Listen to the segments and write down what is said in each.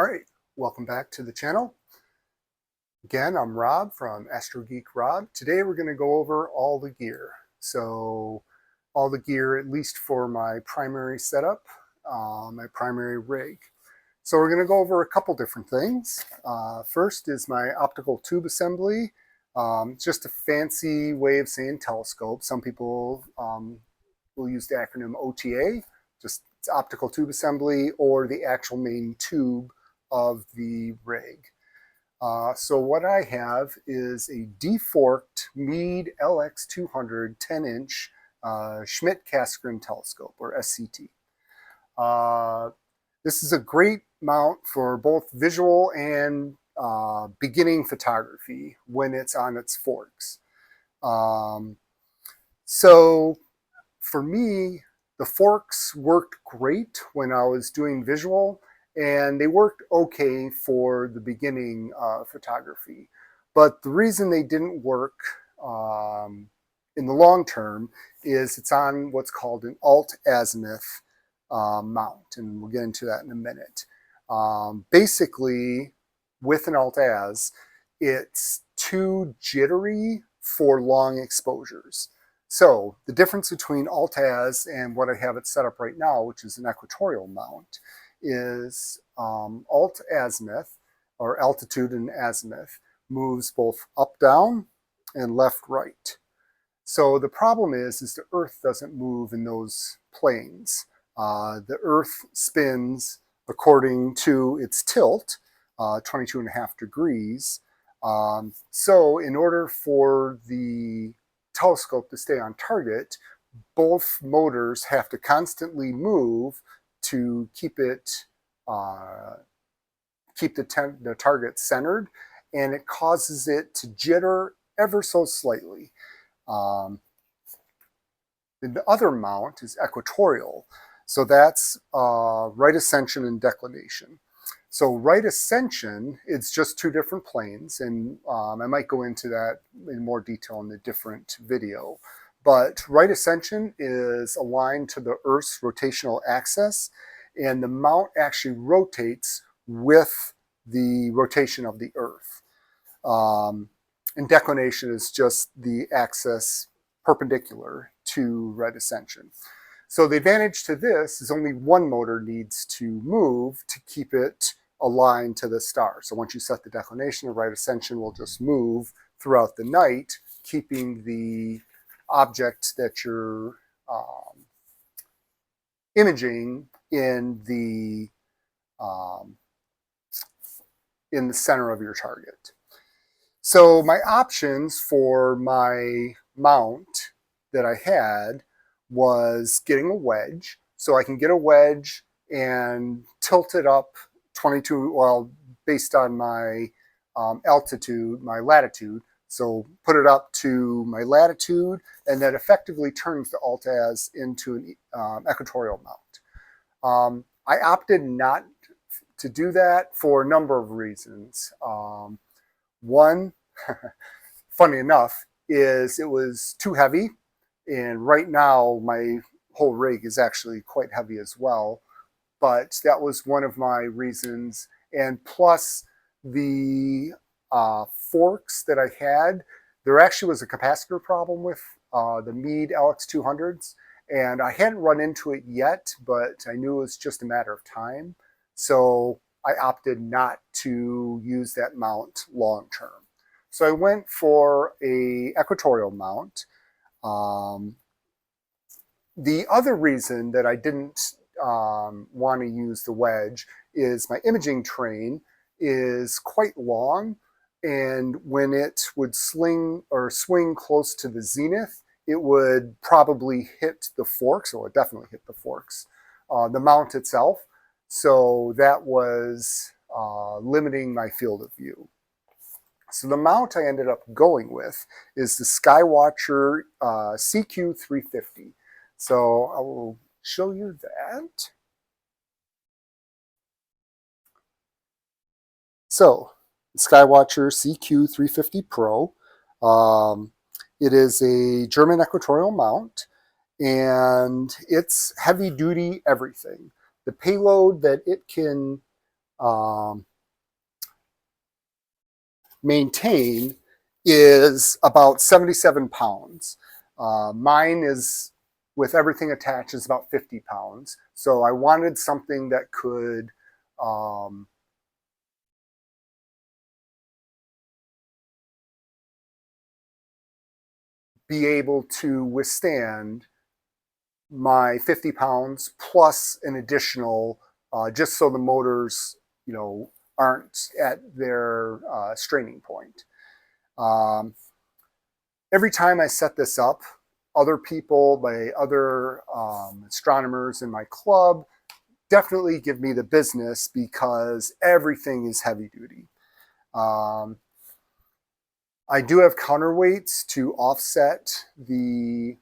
All right, welcome back to the channel. Again, I'm Rob from Astro Geek Rob. Today we're going to go over all the gear. So all the gear, at least for my primary setup, my primary rig. So we're going to go over a couple different things. First is my optical tube assembly. It's just a fancy way of saying telescope. Some people will use the acronym OTA, just it's optical tube assembly, or the actual main tube of the rig. So what I have is a deforked Meade LX200 10-inch Schmidt-Cassegrain telescope, or SCT. This is a great mount for both visual and beginning photography when it's on its forks. So for me, the forks worked great when I was doing visual, and they worked okay for the beginning photography. But the reason they didn't work in the long term is it's on what's called an alt-azimuth mount, and we'll get into that in a minute. Basically, with an alt-az, it's too jittery for long exposures. So the difference between alt-az and what I have it set up right now, which is an equatorial mount, is alt-azimuth, or altitude and azimuth, moves both up-down and left-right. So the problem is the Earth doesn't move in those planes. The Earth spins according to its tilt, 22.5 degrees. So in order for the telescope to stay on target, both motors have to constantly move to keep it keep the target centered, and it causes it to jitter ever so slightly. The other mount is equatorial, so that's right ascension and declination. So right ascension, it's just two different planes, and I might go into that in more detail in a different video. But right ascension is aligned to the Earth's rotational axis, and the mount actually rotates with the rotation of the Earth. And declination is just the axis perpendicular to right ascension. So the advantage to this is only one motor needs to move to keep it aligned to the star. So once you set the declination, the right ascension will just move throughout the night, keeping the object that you're imaging in the center of your target. So my options for my mount that I had was getting a wedge. So I can get a wedge and tilt it up 22, well, based on my altitude, my latitude. So put it up to my latitude, and that effectively turns the alt-az into an equatorial mount. I opted not to do that for a number of reasons. One, funny enough, is it was too heavy, and right now my whole rig is actually quite heavy as well. But that was one of my reasons, and plus the forks that I had, there actually was a capacitor problem with the Meade LX200s, and I hadn't run into it yet, but I knew it was just a matter of time. So I opted not to use that mount long term. So I went for a equatorial mount. The other reason that I didn't want to use the wedge is my imaging train is quite long, and when it would sling or swing close to the zenith, it would probably hit the forks, or it definitely hit the forks, the mount itself. So that was limiting my field of view. So the mount I ended up going with is the Skywatcher CQ350. So I will show you that. So Skywatcher CQ350 Pro. It is a German equatorial mount, and it's heavy duty everything. The payload that it can um, maintain is about 77 pounds. Mine is, with everything attached, is about 50 pounds. So I wanted something that could be able to withstand my 50 pounds plus an additional, just so the motors, aren't at their straining point. Every time I set this up, other people, my other astronomers in my club, definitely give me the business because everything is heavy duty. I do have counterweights to offset the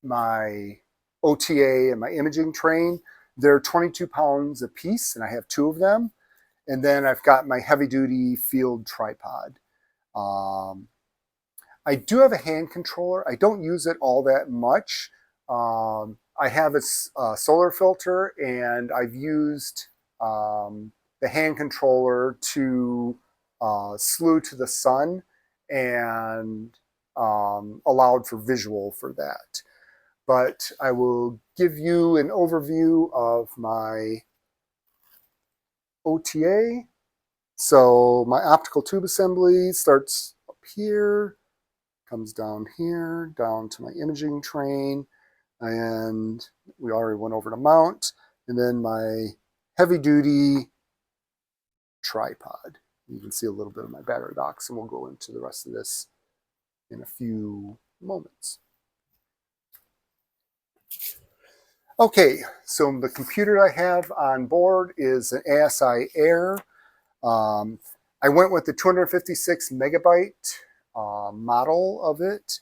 my OTA and my imaging train. They're 22 pounds a piece, and I have two of them. And then I've got my heavy duty field tripod. I do have a hand controller. I don't use it all that much. I have a solar filter, and I've used the hand controller to slew to the sun and allowed for visual for that. But I will give you an overview of my OTA. So my optical tube assembly starts up here, comes down here, down to my imaging train, and we already went over to mount, and then my heavy duty tripod. You can see a little bit of my battery box, and we'll go into the rest of this in a few moments. Okay, so the computer I have on board is an ASI Air. I went with the 256 megabyte model of it.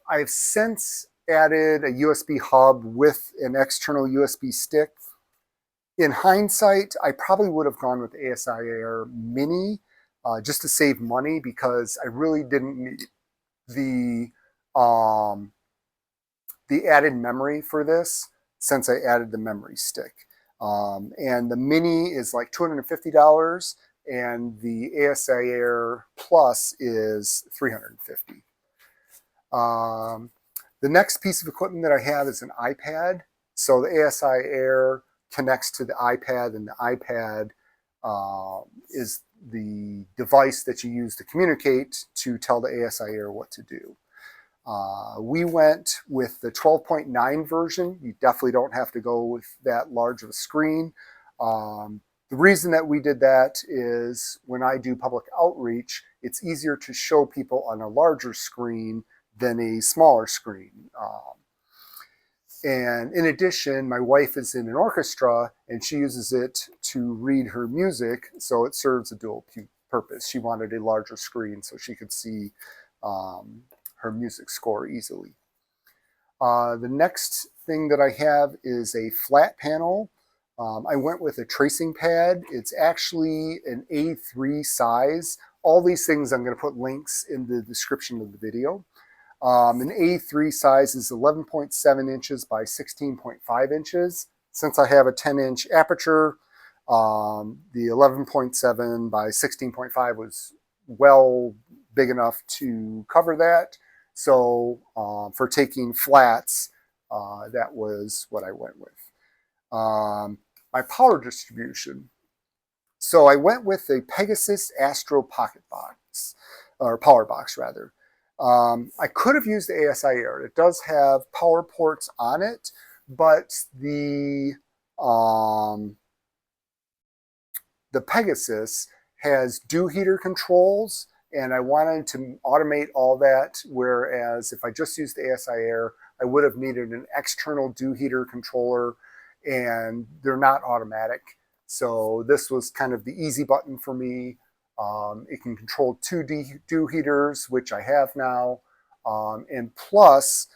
I've since added a USB hub with an external USB stick. In hindsight, I probably would have gone with ASI Air Mini just to save money, because I really didn't need the added memory for this since I added the memory stick. And the Mini is like $250, and the ASI Air Plus is $350. The next piece of equipment that I have is an iPad. So the ASI Air connects to the iPad, and the iPad is the device that you use to communicate to tell the ASI Air what to do. We went with the 12.9 version. You definitely don't have to go with that large of a screen. The reason that we did that is when I do public outreach, it's easier to show people on a larger screen than a smaller screen. And in addition, my wife is in an orchestra, and she uses it to read her music, so it serves a dual purpose. She wanted a larger screen so she could see her music score easily. The next thing that I have is a flat panel. I went with a tracing pad. It's actually an A3 size. All these things I'm going to put links in the description of the video. An A3 size is 11.7 inches by 16.5 inches. Since I have a 10-inch aperture, the 11.7 by 16.5 was well big enough to cover that. So for taking flats, that was what I went with. My power distribution. So I went with a Pegasus Astro Pocket Box, or Power Box rather. I could have used the ASI Air. It does have power ports on it, but the Pegasus has dew heater controls, and I wanted to automate all that, whereas if I just used the ASI Air, I would have needed an external dew heater controller, and they're not automatic. So this was kind of the easy button for me. It can control two dew heaters, which I have now. And plus,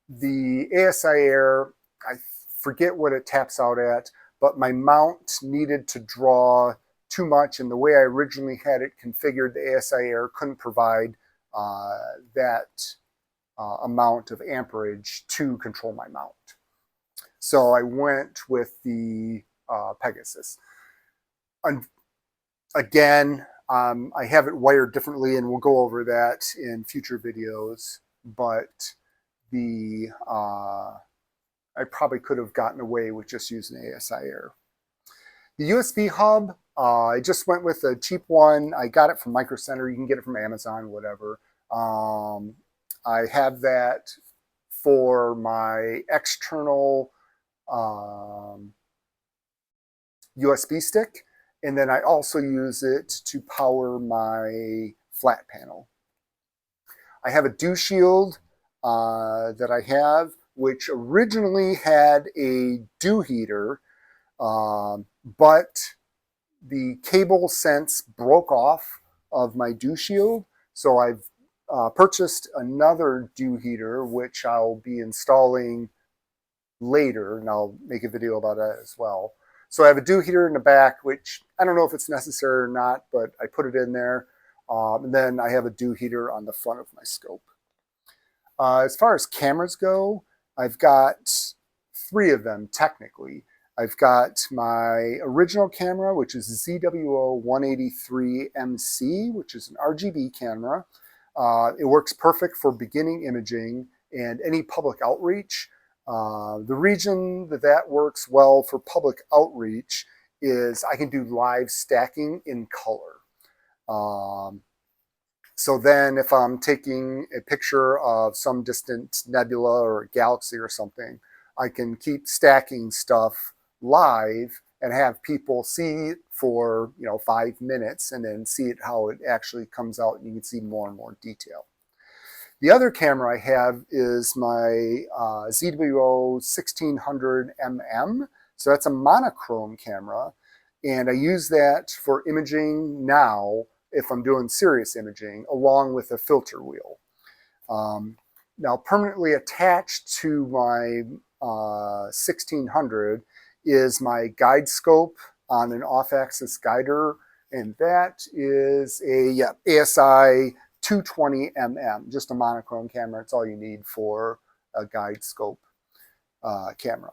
the ASI Air, I forget what it taps out at, but my mount needed to draw too much, and the way I originally had it configured, the ASI Air couldn't provide that amount of amperage to control my mount. So I went with the Pegasus. Again, I have it wired differently, and we'll go over that in future videos. But the I probably could have gotten away with just using ASI Air. The USB hub, I just went with a cheap one. I got it from Micro Center. You can get it from Amazon, whatever. I have that for my external USB stick, and then I also use it to power my flat panel. I have a dew shield that I have, which originally had a dew heater, but the cable sense broke off of my dew shield, so I've purchased another dew heater, which I'll be installing later, and I'll make a video about that as well. So I have a dew heater in the back, which I don't know if it's necessary or not, but I put it in there. And then I have a dew heater on the front of my scope. As far as cameras go, I've got 3 of them technically. I've got my original camera, which is ZWO 183MC, which is an RGB camera. It works perfect for beginning imaging and any public outreach. The reason that works well for public outreach is I can do live stacking in color. So then if I'm taking a picture of some distant nebula or galaxy or something, I can keep stacking stuff live and have people see it for 5 minutes and then see it how it actually comes out, and you can see more and more detail. The other camera I have is my ZWO 1600mm. So that's a monochrome camera, and I use that for imaging now if I'm doing serious imaging, along with a filter wheel. Now, permanently attached to my 1600 is my guide scope on an off-axis guider, and that is a ASI 220mm, just a monochrome camera. It's all you need for a guide scope camera.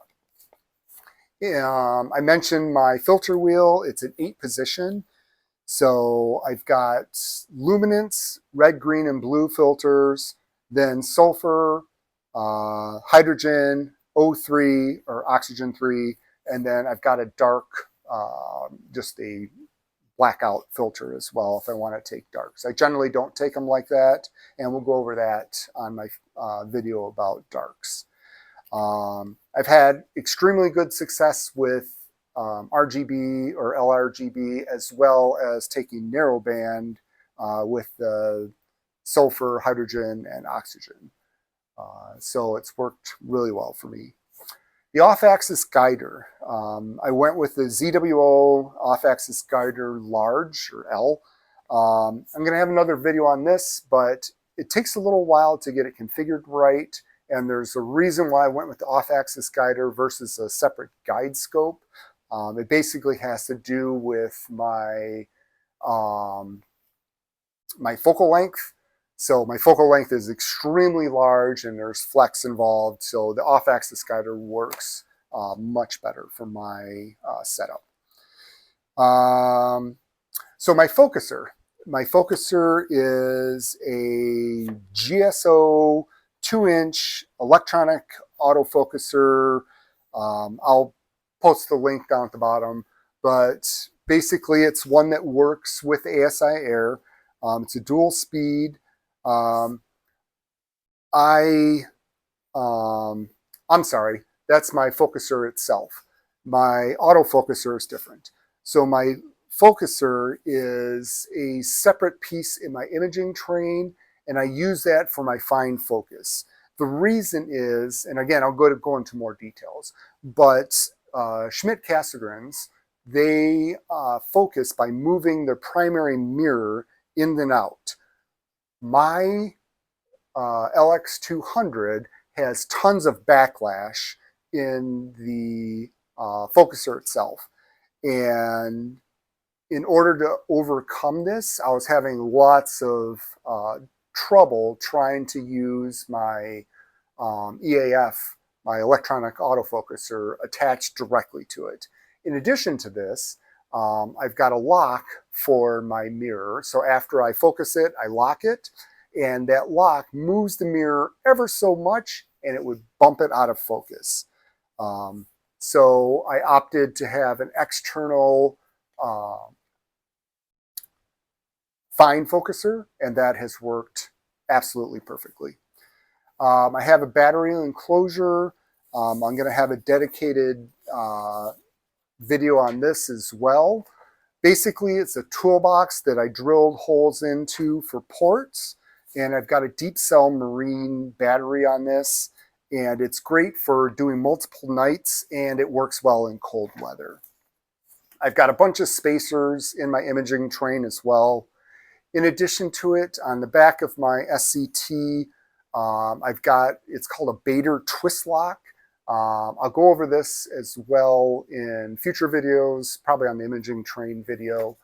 I mentioned my filter wheel. It's an 8-position. So I've got luminance, red, green, and blue filters, then sulfur, hydrogen, O3 or oxygen 3, and then I've got a dark, just a blackout filter as well if I want to take darks. I generally don't take them like that, and we'll go over that on my video about darks. I've had extremely good success with RGB or LRGB, as well as taking narrowband with the sulfur, hydrogen, and oxygen. So it's worked really well for me. The off-axis guider, I went with the ZWO off-axis guider large, or L. I'm going to have another video on this, but it takes a little while to get it configured right, and there's a reason why I went with the off-axis guider versus a separate guide scope. It basically has to do with my my focal length. So my focal length is extremely large and there's flex involved. So the off-axis guider works much better for my setup. So my focuser is a GSO 2-inch electronic autofocuser. I'll post the link down at the bottom, but basically it's one that works with ASI Air. It's a dual speed. I'm sorry, that's my focuser itself. My autofocuser is different. So my focuser is a separate piece in my imaging train, and I use that for my fine focus. The reason is, and again, I'll go into more details, but Schmidt-Casagrins, they focus by moving their primary mirror in and out. My LX200 has tons of backlash in the focuser itself. And in order to overcome this, I was having lots of trouble trying to use my EAF, my electronic autofocuser attached directly to it. In addition to this, I've got a lock for my mirror. So after I focus it, I lock it, and that lock moves the mirror ever so much, and it would bump it out of focus. So I opted to have an external fine focuser, and that has worked absolutely perfectly. I have a battery enclosure. I'm going to have a dedicated video on this as well. Basically, it's a toolbox that I drilled holes into for ports, and I've got a deep cell marine battery on this, and it's great for doing multiple nights, and it works well in cold weather. I've got a bunch of spacers in my imaging train as well. In addition to it, on the back of my SCT, I've got, it's called a Bader twist lock. I'll go over this as well in future videos, probably on the imaging train video.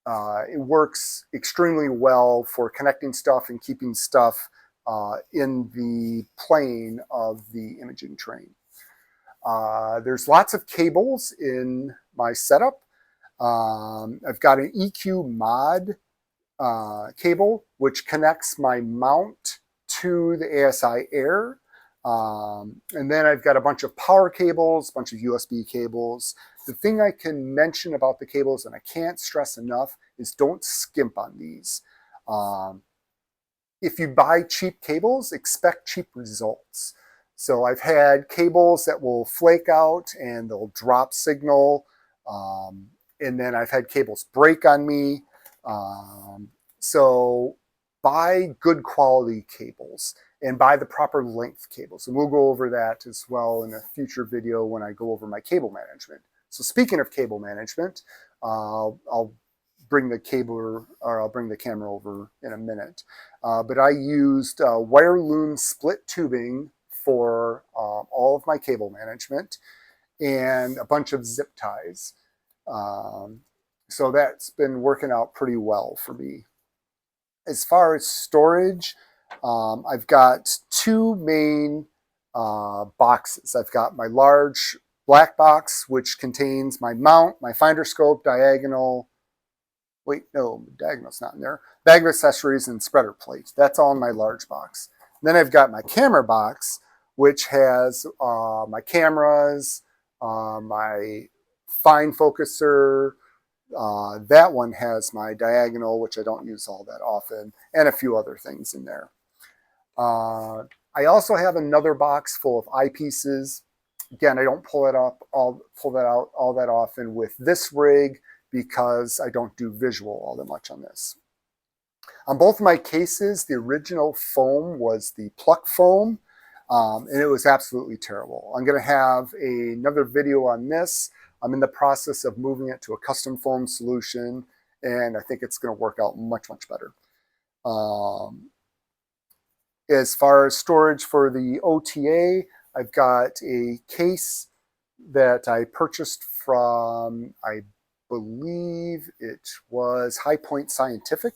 It works extremely well for connecting stuff and keeping stuff in the plane of the imaging train. There's lots of cables in my setup. I've got an EQ mod cable, which connects my mount to the ASI Air. And then I've got a bunch of power cables, a bunch of USB cables. The thing I can mention about the cables, and I can't stress enough, is don't skimp on these. If you buy cheap cables, expect cheap results. So I've had cables that will flake out and they'll drop signal. And then I've had cables break on me. So buy good quality cables and buy the proper length cables. And we'll go over that as well in a future video when I go over my cable management. So speaking of cable management, I'll bring the camera over in a minute. But I used wire loom split tubing for all of my cable management and a bunch of zip ties. So that's been working out pretty well for me. As far as storage, I've got two main boxes. I've got my large black box, which contains my mount, my finder scope, diagonal. Wait, no, diagonal's not in there. Bag of accessories and spreader plate. That's all in my large box. Then I've got my camera box, which has my cameras, my fine focuser. That one has my diagonal, which I don't use all that often, and a few other things in there. I also have another box full of eyepieces. Again, I don't pull that out all that often with this rig because I don't do visual all that much on this. On both my cases, the original foam was the pluck foam, and it was absolutely terrible. I'm going to have another video on this. I'm in the process of moving it to a custom foam solution, and I think it's going to work out much, much better. As far as storage for the OTA, I've got a case that I purchased from, I believe it was High Point Scientific,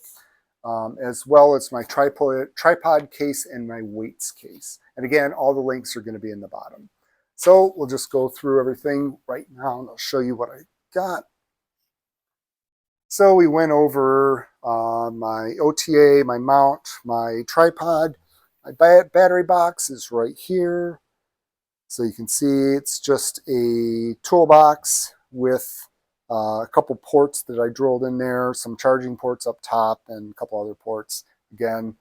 as well as my tripod case and my weights case. And again, all the links are going to be in the bottom. So we'll just go through everything right now and I'll show you what I got. So we went over my OTA, my mount, my tripod. My battery box is right here. So you can see it's just a toolbox with a couple ports that I drilled in there, some charging ports up top, and a couple other ports. Again,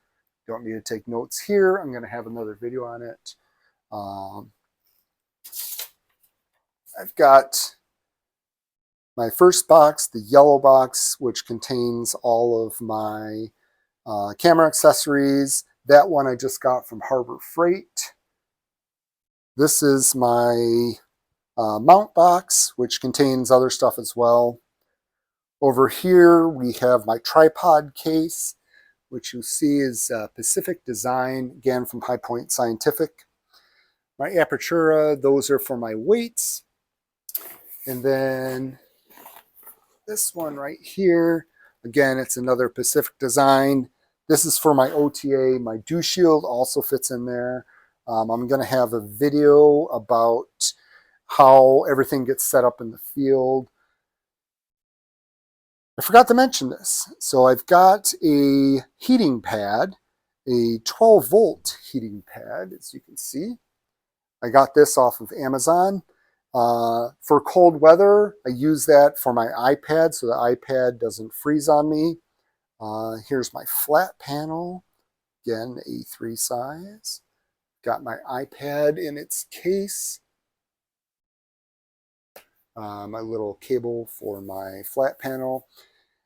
don't need to take notes here. I'm going to have another video on it. I've got my first box, the yellow box, which contains all of my camera accessories. That one I just got from Harbor Freight. This is my mount box, which contains other stuff as well. Over here we have my tripod case, which you see is Pacific Design, again from High Point Scientific. My Apertura, those are for my weights. And then this one right here, again, it's another Pacific Design. This is for my OTA. My dew shield also fits in there. I'm going to have a video about how everything gets set up in the field. I forgot to mention this. So I've got a heating pad, a 12-volt heating pad, as you can see. I got this off of Amazon. For cold weather, I use that for my iPad so the iPad doesn't freeze on me. Here's my flat panel, again, A3 size. Got my iPad in its case. My little cable for my flat panel.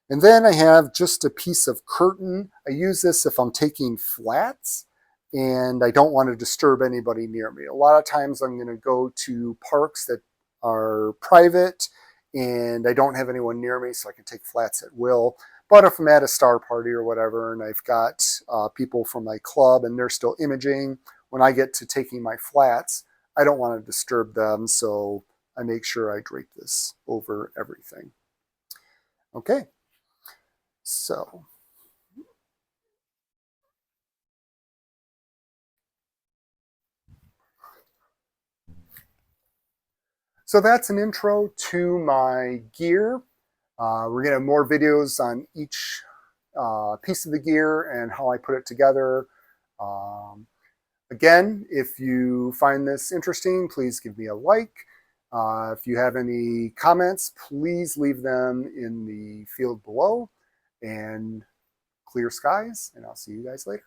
And then I have just a piece of curtain. I use this if I'm taking flats and I don't want to disturb anybody near me. A lot of times I'm going to go to parks that are private and I don't have anyone near me, so I can take flats at will. But if I'm at a star party or whatever and I've got people from my club and they're still imaging, when I get to taking my flats, I don't want to disturb them, so I make sure I drape this over everything. Okay, so that's an intro to my gear. We're going to have more videos on each piece of the gear and how I put it together. Again, if you find this interesting, please give me a like. If you have any comments, please leave them in the field below. And clear skies, and I'll see you guys later.